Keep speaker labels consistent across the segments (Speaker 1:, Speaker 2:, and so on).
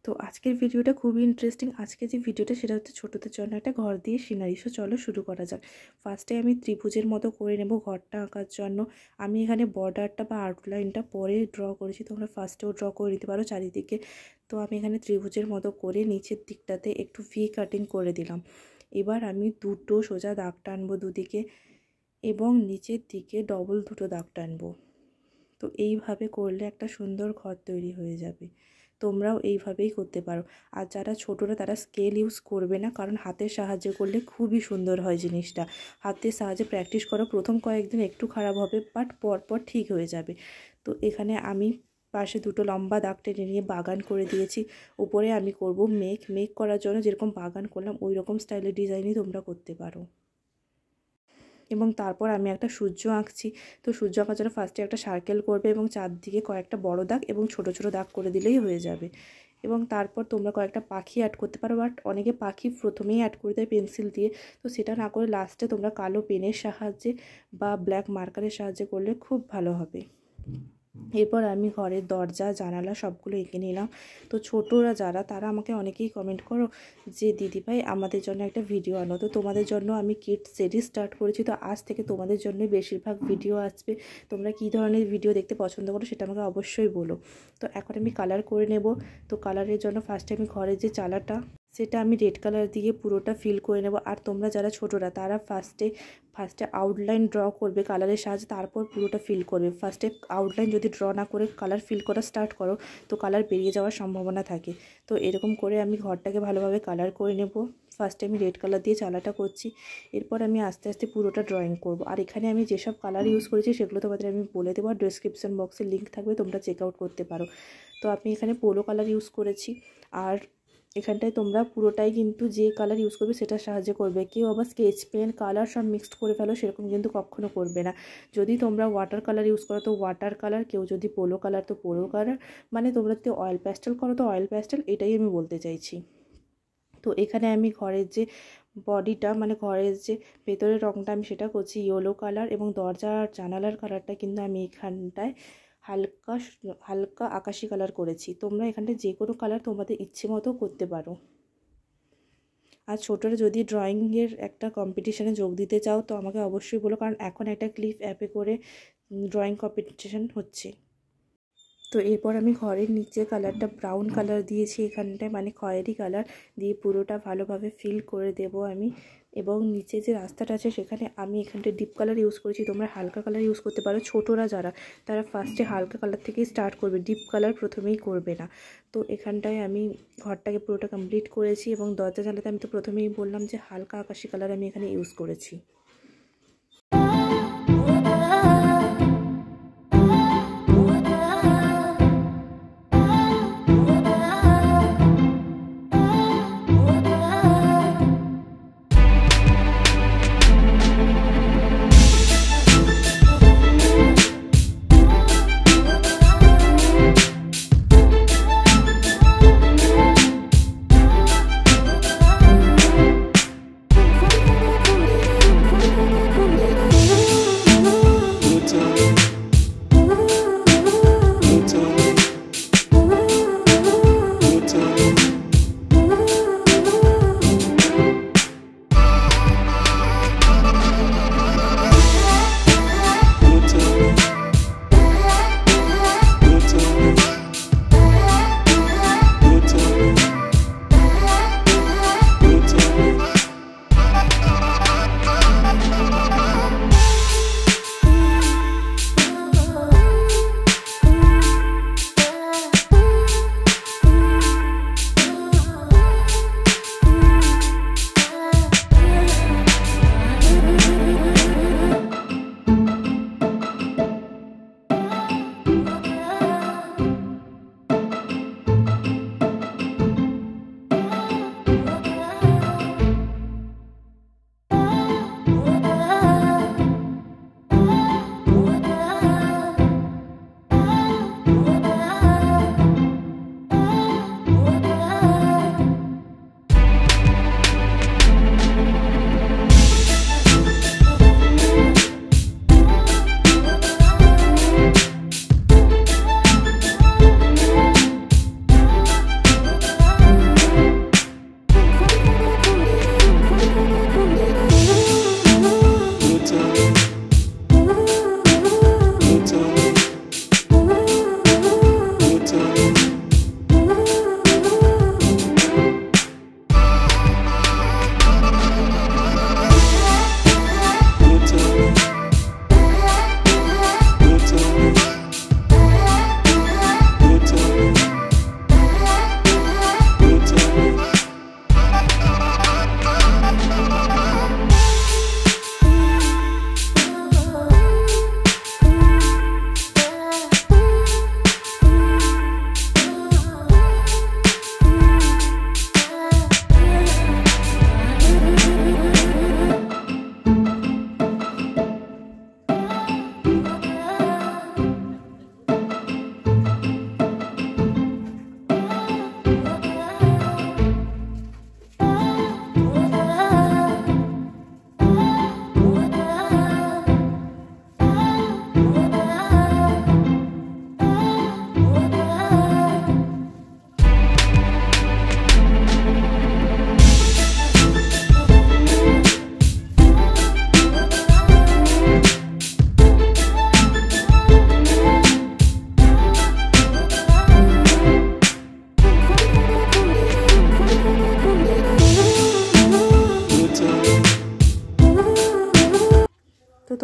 Speaker 1: তো আজকের ভিডিওটা খুবই ইন্টারেস্টিং। আজকে যে ভিডিওটা সেটা হচ্ছে ছোটদের জন্য একটা ঘর দিয়ে সিনারি। সো চলো শুরু করা যাক। ফার্স্টে আমি ত্রিভুজের মতো করে নেব ঘরটা আঁকার জন্য। আমি এখানে বর্ডারটা বা আউটলাইনটা পরে ড্র করেছি, তোমরা ফার্স্টেও ড্র করে নিতে পারো চারিদিকে। তো আমি এখানে ত্রিভুজের মতো করে নিচের দিকটাতে একটু ভি কাটিং করে দিলাম। এবার আমি দুটো সোজা দাগ টানবো দুদিকে এবং নিচের দিকে ডবল দুটো দাগ টানবো। তো এইভাবে করলে একটা সুন্দর ঘর তৈরি হয়ে যাবে। তোমরাও এইভাবেই করতে পারো। আর যারা ছোটরা তারা স্কেল ইউজ করবে না, কারণ হাতের সাহায্যে করলে খুবই সুন্দর হয় জিনিসটা। হাতের সাহায্যে প্র্যাকটিস করো, প্রথম কয়েকদিন একটু খারাপ হবে, বাট পরপর ঠিক হয়ে যাবে। তো এখানে আমি পাশে দুটো লম্বা দাগ টেনে নিয়ে বাগান করে দিয়েছি। উপরে আমি করব মেঘ করার জন্য যেরকম বাগান করলাম ওই রকম স্টাইলের ডিজাইনই তোমরা করতে পারো। এবং তারপর আমি একটা সূর্য আঁকছি। তো সূর্য আঁকার জন্য ফার্স্টে একটা সার্কেল করবে এবং চারদিকে কয়েকটা বড় দাগ এবং ছোট ছোট দাগ করে দিলেই হয়ে যাবে। এবং তারপর তোমরা কয়েকটা পাখি অ্যাড করতে পারো, বাট অনেকে পাখি প্রথমেই অ্যাড করে দেয় পেন্সিল দিয়ে। তো সেটা না করে লাস্টে তোমরা কালো পেনের সাহায্যে বা ব্ল্যাক মার্কারের সাহায্যে করলে খুব ভালো হবে। এরপর আমি ঘরের দরজা জানালা সবগুলো এঁকে নিলাম। তো ছোটরা যারা তারা আমাকে অনেকেই কমেন্ট করো যে দিদিভাই আমাদের জন্য একটা ভিডিও আনো। তো তোমাদের জন্য আমি কিডস সিরিজ স্টার্ট করেছি। তো আজ থেকে তোমাদের জন্যই বেশিরভাগ ভিডিও আসবে। তোমরা কী ধরনের ভিডিও দেখতে পছন্দ করো সেটা আমাকে অবশ্যই বলো। তো এখন আমি কালার করে নেব। তো কালারের জন্য ফার্স্টে আমি ঘরের যে চালাটা সেটা আমি রেড কালার দিয়ে পুরোটা ফিল করে নেব। আর তোমরা যারা ছোটরা তারা ফার্স্টে আউটলাইন ড্র করবে কালারের সাহায্যে, তারপর পুরোটা ফিল করবে। ফার্স্টে আউটলাইন যদি ড্র না করে কালার ফিল করা স্টার্ট করো তো কালার বেরিয়ে যাওয়ার সম্ভাবনা থাকে। তো এরকম করে আমি ঘরটাকে ভালোভাবে কালার করে নেব। ফার্স্টে আমি রেড কালার দিয়ে চালাটা করছি, এরপর আমি আস্তে আস্তে পুরোটা ড্রয়িং করব। আর এখানে আমি যেসব কালার ইউজ করেছি সেগুলো তোমাদের আমি বলে দেবো, আর ডেসক্রিপশন বক্সে লিঙ্ক থাকবে, তোমরা চেক আউট করতে পারো। তো আমি এখানে পোলো কালার ইউজ করেছি। আর এখানটায় তোমরা পুরোটাই কিন্তু যে কালার ইউজ করবে সেটার সাহায্যে করবে। কেউ আবার স্কেচ পেন কালার সব মিক্সড করে ফেলো সেরকম কিন্তু কখনো করবে না। যদি তোমরা ওয়াটার কালার ইউজ করো তো ওয়াটার কালার, কেউ যদি পোলো কালার তো পোলো কালার, মানে তোমরা যদি অয়েল প্যাস্টেল করো তো অয়েল প্যাস্টেল, এটাই আমি বলতে চাইছি। তো এখানে আমি ঘরের যে বডিটা মানে ঘরের যে ভেতরের রঙটা আমি সেটা করছি ইয়েলো কালার, এবং দরজা আর জানালার কালারটা কিন্তু আমি এখানটায় হালকা হালকা আকাশি কালার করেছি। তোমরা এখানটায় যে কোনো কালার তোমাদের ইচ্ছে মতো করতে পারো। আর ছোটরা যদি ড্রয়িংয়ের একটা কম্পিটিশানে যোগ দিতে চাও তো আমাকে অবশ্যই বলো, কারণ এখন একটা ক্লিপ অ্যাপে করে ড্রয়িং কম্পিটিশান হচ্ছে। তো এরপর আমি ঘরের নিচে কালারটা ব্রাউন কালার দিয়েছি এখানটায়, মানে খয়েরি কালার দিয়ে পুরোটা ভালোভাবে ফিল করে দেব আমি। এবং নিচে যে রাস্তাটা আছে সেখানে আমি এখানটায় ডিপ কালার ইউজ করেছি, তোমরা হালকা কালার ইউজ করতে পারো। ছোটরা যারা তারা ফার্স্টে হালকা কালার থেকেই স্টার্ট করবে, ডিপ কালার প্রথমেই করবে না। তো এখানটায় আমি ঘরটাকে পুরোটা কমপ্লিট করেছি। এবং দরজা জানালাতে আমি তো প্রথমেই বললাম যে হালকা আকাশি কালার আমি এখানে ইউজ করেছি।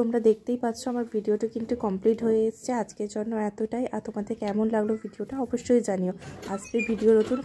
Speaker 1: তোমরা দেখতেই পাচ্ছ আমার ভিডিওটা কিন্তু কমপ্লিট হয়ে এসেছে। আজকের জন্য এতটাই। আর তোমাদের কেমন লাগলো ভিডিওটা অবশ্যই জানিও। আজকের ভিডিও নতুন